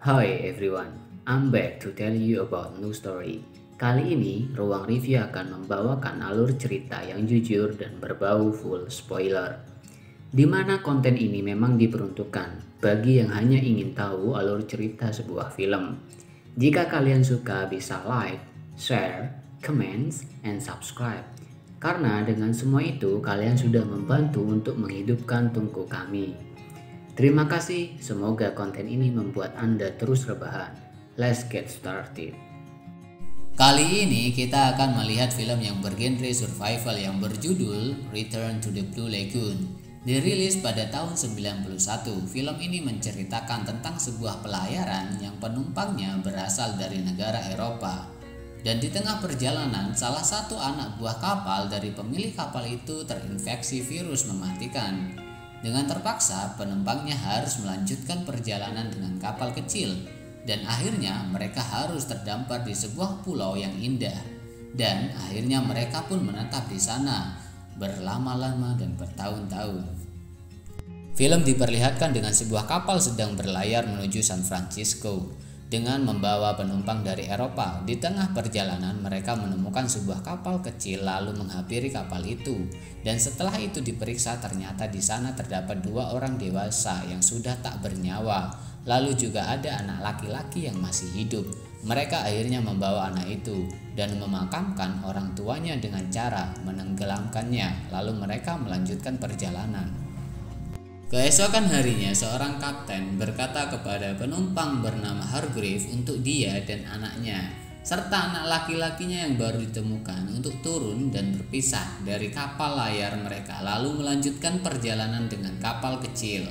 Hi everyone, I'm back to tell you about new story. Kali ini, ruang review akan membawakan alur cerita yang jujur dan berbau full spoiler. Di mana konten ini memang diperuntukkan bagi yang hanya ingin tahu alur cerita sebuah film. Jika kalian suka bisa like, share, comments, and subscribe. Karena dengan semua itu kalian sudah membantu untuk menghidupkan tungku kami. Terima kasih, semoga konten ini membuat Anda terus rebahan. Let's get started. Kali ini kita akan melihat film yang bergenre survival yang berjudul Return to the Blue Lagoon. Dirilis pada tahun 91, film ini menceritakan tentang sebuah pelayaran yang penumpangnya berasal dari negara Eropa. Dan di tengah perjalanan, salah satu anak buah kapal dari pemilik kapal itu terinfeksi virus mematikan. Dengan terpaksa, penumpangnya harus melanjutkan perjalanan dengan kapal kecil dan akhirnya mereka harus terdampar di sebuah pulau yang indah. Dan akhirnya mereka pun menetap di sana berlama-lama dan bertahun-tahun. Film diperlihatkan dengan sebuah kapal sedang berlayar menuju San Francisco dengan membawa penumpang dari Eropa. Di tengah perjalanan mereka menemukan sebuah kapal kecil lalu menghampiri kapal itu. Dan setelah itu diperiksa, ternyata di sana terdapat 2 orang dewasa yang sudah tak bernyawa. Lalu juga ada anak laki-laki yang masih hidup. Mereka akhirnya membawa anak itu dan memakamkan orang tuanya dengan cara menenggelamkannya. Lalu mereka melanjutkan perjalanan. Keesokan harinya, seorang kapten berkata kepada penumpang bernama Hargrave untuk dia dan anaknya, serta anak laki-lakinya yang baru ditemukan untuk turun dan berpisah dari kapal layar mereka lalu melanjutkan perjalanan dengan kapal kecil.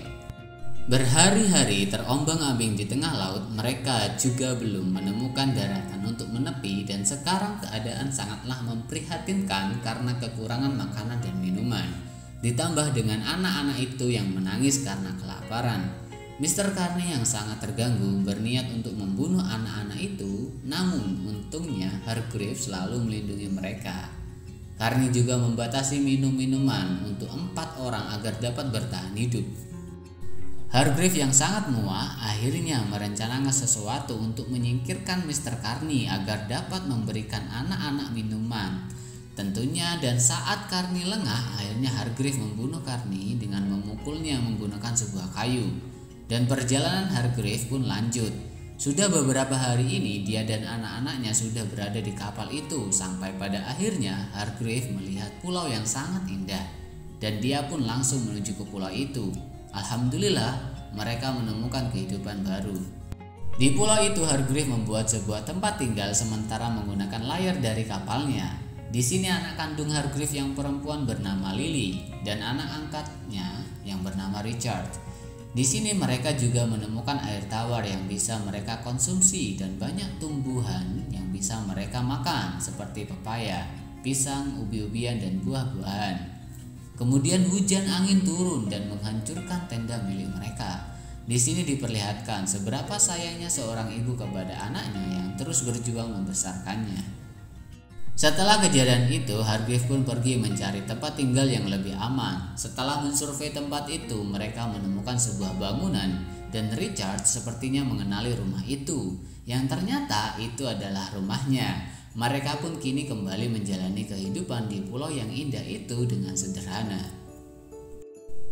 Berhari-hari terombang-ambing di tengah laut, mereka juga belum menemukan daratan untuk menepi dan sekarang keadaan sangatlah memprihatinkan karena kekurangan makanan dan minuman. Ditambah dengan anak-anak itu yang menangis karena kelaparan. Mr. Carney yang sangat terganggu berniat untuk membunuh anak-anak itu, namun untungnya Hargrave selalu melindungi mereka. Carney juga membatasi minum-minuman untuk 4 orang agar dapat bertahan hidup. Hargrave yang sangat muak akhirnya merencanakan sesuatu untuk menyingkirkan Mr. Carney agar dapat memberikan anak-anak minuman. Tentunya, dan saat Carney lengah, akhirnya Hargrave membunuh Carney dengan memukulnya menggunakan sebuah kayu. Dan perjalanan Hargrave pun lanjut. Sudah beberapa hari ini dia dan anak-anaknya sudah berada di kapal itu sampai pada akhirnya Hargrave melihat pulau yang sangat indah. Dan dia pun langsung menuju ke pulau itu. Alhamdulillah, mereka menemukan kehidupan baru. Di pulau itu Hargrave membuat sebuah tempat tinggal sementara menggunakan layar dari kapalnya. Di sini anak kandung Hargrave yang perempuan bernama Lily dan anak angkatnya yang bernama Richard. Di sini mereka juga menemukan air tawar yang bisa mereka konsumsi dan banyak tumbuhan yang bisa mereka makan seperti pepaya, pisang, ubi-ubian dan buah-buahan. Kemudian hujan angin turun dan menghancurkan tenda milik mereka. Di sini diperlihatkan seberapa sayangnya seorang ibu kepada anaknya yang terus berjuang membesarkannya. Setelah kejadian itu, Hargrave pun pergi mencari tempat tinggal yang lebih aman. Setelah mensurvei tempat itu, mereka menemukan sebuah bangunan dan Richard sepertinya mengenali rumah itu, yang ternyata itu adalah rumahnya. Mereka pun kini kembali menjalani kehidupan di pulau yang indah itu dengan sederhana.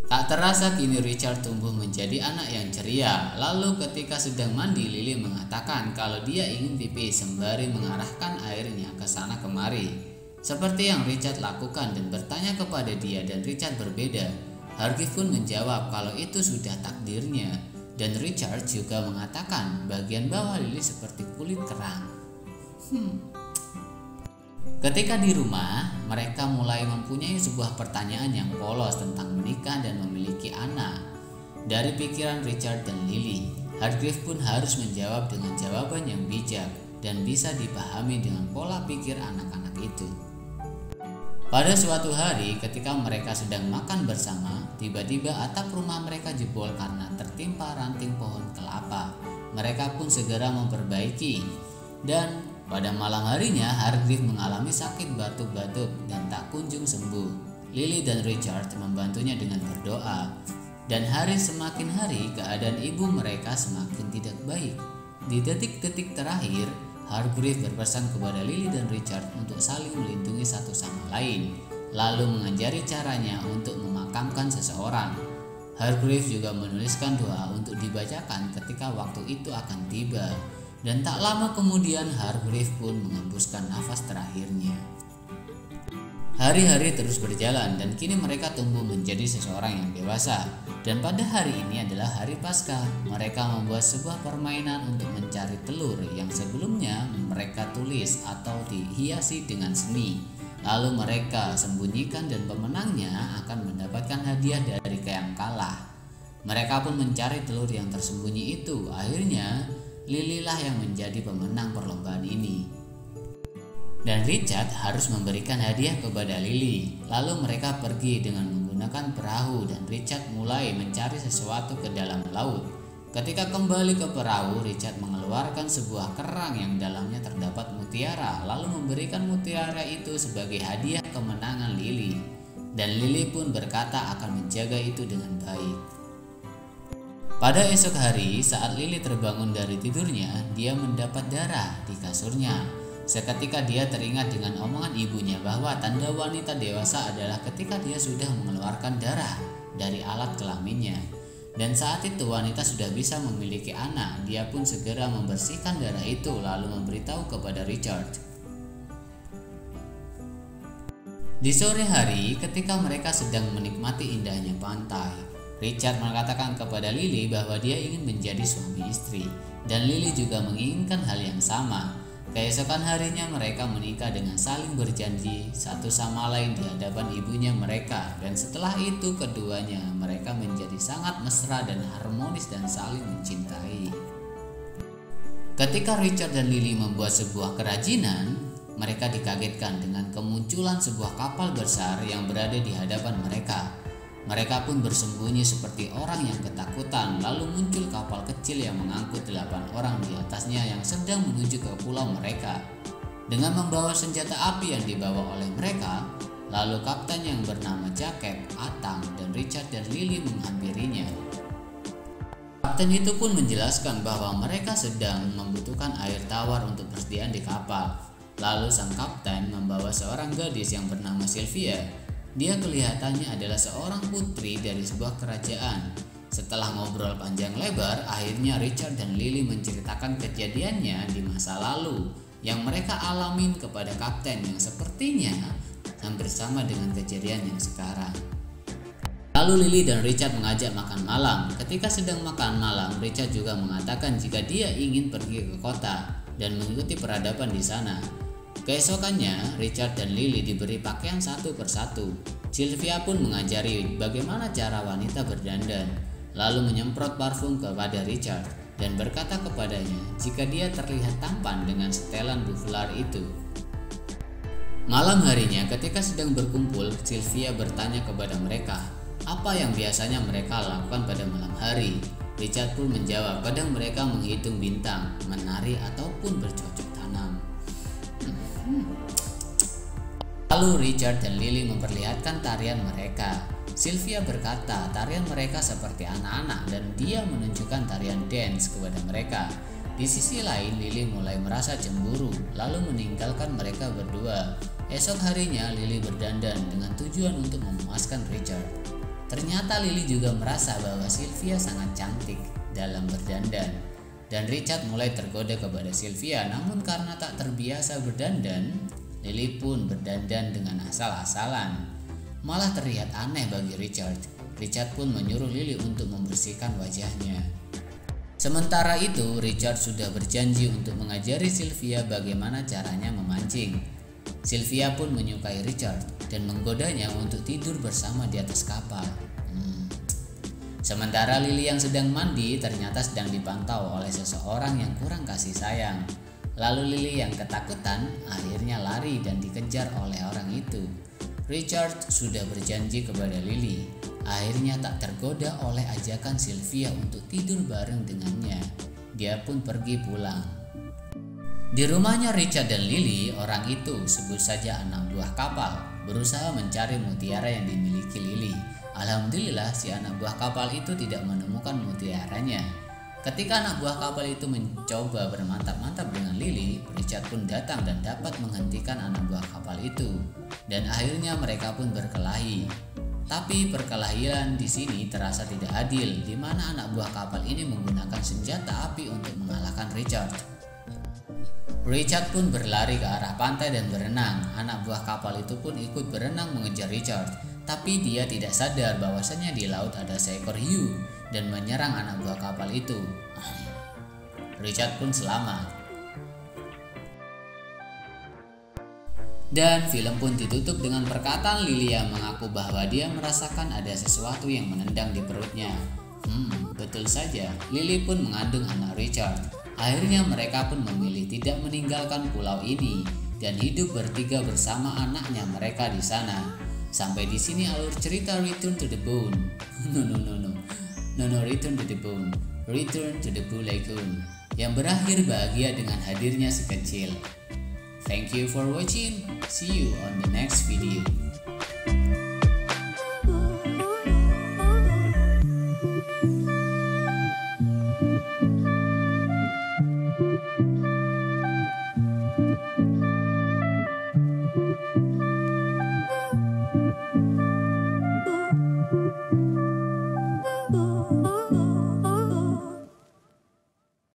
Tak terasa kini Richard tumbuh menjadi anak yang ceria. Lalu ketika sedang mandi, Lily mengatakan kalau dia ingin pipis sembari mengarahkan airnya ke sana kemari. Seperti yang Richard lakukan dan bertanya kepada dia dan Richard berbeda. Hargrave pun menjawab kalau itu sudah takdirnya. Dan Richard juga mengatakan bagian bawah Lily seperti kulit kerang. Ketika di rumah, mereka mulai mempunyai sebuah pertanyaan yang polos tentang menikah dan memiliki anak. Dari pikiran Richard dan Lily, Hargrave pun harus menjawab dengan jawaban yang bijak dan bisa dipahami dengan pola pikir anak-anak itu. Pada suatu hari ketika mereka sedang makan bersama, tiba-tiba atap rumah mereka jebol karena tertimpa ranting pohon kelapa. Mereka pun segera memperbaiki dan pada malam harinya Hargrave mengalami sakit batuk-batuk dan tak kunjung sembuh. Lily dan Richard membantunya dengan berdoa. Dan hari semakin hari keadaan ibu mereka semakin tidak baik. Di detik-detik terakhir, Hargreaves berpesan kepada Lily dan Richard untuk saling melindungi satu sama lain, lalu mengajari caranya untuk memakamkan seseorang. Hargreaves juga menuliskan doa untuk dibacakan ketika waktu itu akan tiba, dan tak lama kemudian Hargreaves pun mengembuskan nafas terakhirnya. Hari-hari terus berjalan dan kini mereka tumbuh menjadi seseorang yang dewasa. Dan pada hari ini adalah hari Paskah. Mereka membuat sebuah permainan untuk mencari telur yang sebelumnya mereka tulis atau dihiasi dengan seni. Lalu mereka sembunyikan dan pemenangnya akan mendapatkan hadiah dari yang kalah. Mereka pun mencari telur yang tersembunyi itu. Akhirnya Lily lah yang menjadi pemenang perlombaan ini. Dan Richard harus memberikan hadiah kepada Lily. Lalu mereka pergi dengan menggunakan perahu dan Richard mulai mencari sesuatu ke dalam laut. Ketika kembali ke perahu, Richard mengeluarkan sebuah kerang yang dalamnya terdapat mutiara, lalu memberikan mutiara itu sebagai hadiah kemenangan Lily. Dan Lily pun berkata akan menjaga itu dengan baik. Pada esok hari, saat Lily terbangun dari tidurnya, dia mendapat darah di kasurnya. Seketika dia teringat dengan omongan ibunya bahwa tanda wanita dewasa adalah ketika dia sudah mengeluarkan darah dari alat kelaminnya. Dan saat itu wanita sudah bisa memiliki anak. Dia pun segera membersihkan darah itu lalu memberitahu kepada Richard. Di sore hari, ketika mereka sedang menikmati indahnya pantai, Richard mengatakan kepada Lily bahwa dia ingin menjadi suami istri, dan Lily juga menginginkan hal yang sama. Keesokan harinya mereka menikah dengan saling berjanji satu sama lain di hadapan ibunya mereka, dan setelah itu keduanya mereka menjadi sangat mesra dan harmonis dan saling mencintai. Ketika Richard dan Lily membuat sebuah kerajinan, mereka dikagetkan dengan kemunculan sebuah kapal besar yang berada di hadapan mereka. Mereka pun bersembunyi seperti orang yang ketakutan, lalu muncul kapal kecil yang mengangkut 8 orang di atasnya yang sedang menuju ke pulau mereka. Dengan membawa senjata api yang dibawa oleh mereka, lalu kapten yang bernama Jacob, Atang, dan Richard dan Lily menghampirinya. Kapten itu pun menjelaskan bahwa mereka sedang membutuhkan air tawar untuk persediaan di kapal. Lalu sang kapten membawa seorang gadis yang bernama Sylvia. Dia kelihatannya adalah seorang putri dari sebuah kerajaan. Setelah ngobrol panjang lebar, akhirnya Richard dan Lily menceritakan kejadiannya di masa lalu yang mereka alamin kepada kapten yang sepertinya hampir sama dengan kejadian yang sekarang. Lalu Lily dan Richard mengajak makan malam. Ketika sedang makan malam, Richard juga mengatakan jika dia ingin pergi ke kota dan mengikuti peradaban di sana. Keesokannya, Richard dan Lily diberi pakaian satu persatu. Sylvia pun mengajari bagaimana cara wanita berdandan, lalu menyemprot parfum kepada Richard dan berkata kepadanya jika dia terlihat tampan dengan setelan bufflar itu. Malam harinya, ketika sedang berkumpul, Sylvia bertanya kepada mereka apa yang biasanya mereka lakukan pada malam hari. Richard pun menjawab, kadang mereka menghitung bintang, menari, ataupun bercocok tanam. Lalu Richard dan Lily memperlihatkan tarian mereka. Sylvia berkata tarian mereka seperti anak-anak dan dia menunjukkan tarian dance kepada mereka. Di sisi lain, Lily mulai merasa cemburu lalu meninggalkan mereka berdua. Esok harinya Lily berdandan dengan tujuan untuk memuaskan Richard. Ternyata Lily juga merasa bahwa Sylvia sangat cantik dalam berdandan. Dan Richard mulai tergoda kepada Sylvia, namun karena tak terbiasa berdandan, Lily pun berdandan dengan asal-asalan. Malah terlihat aneh bagi Richard. Richard pun menyuruh Lily untuk membersihkan wajahnya. Sementara itu, Richard sudah berjanji untuk mengajari Sylvia bagaimana caranya memancing. Sylvia pun menyukai Richard dan menggodanya untuk tidur bersama di atas kapal. Sementara Lily yang sedang mandi ternyata sedang dipantau oleh seseorang yang kurang kasih sayang. Lalu Lily yang ketakutan akhirnya lari dan dikejar oleh orang itu. Richard sudah berjanji kepada Lily. Akhirnya tak tergoda oleh ajakan Sylvia untuk tidur bareng dengannya. Dia pun pergi pulang. Di rumahnya Richard dan Lily, orang itu, sebut saja anak buah kapal, berusaha mencari mutiara yang dimiliki Lily. Alhamdulillah si anak buah kapal itu tidak menemukan mutiaranya. Ketika anak buah kapal itu mencoba bermantap-mantap dengan Lily, Richard pun datang dan dapat menghentikan anak buah kapal itu. Dan akhirnya mereka pun berkelahi. Tapi perkelahian di sini terasa tidak adil, di mana anak buah kapal ini menggunakan senjata api untuk mengalahkan Richard. Richard pun berlari ke arah pantai dan berenang. Anak buah kapal itu pun ikut berenang mengejar Richard, tapi dia tidak sadar bahwasannya di laut ada seekor hiu dan menyerang anak buah kapal itu. Richard pun selamat. Dan film pun ditutup dengan perkataan Lily yang mengaku bahwa dia merasakan ada sesuatu yang menendang di perutnya. Betul saja, Lily pun mengandung anak Richard. Akhirnya mereka pun memilih tidak meninggalkan pulau ini dan hidup bertiga bersama anaknya mereka di sana. Sampai di sini alur cerita Return to the Bone. No, Return to the Bone. Return to the Blue Lagoon, yang berakhir bahagia dengan hadirnya si kecil. Thank you for watching. See you on the next video.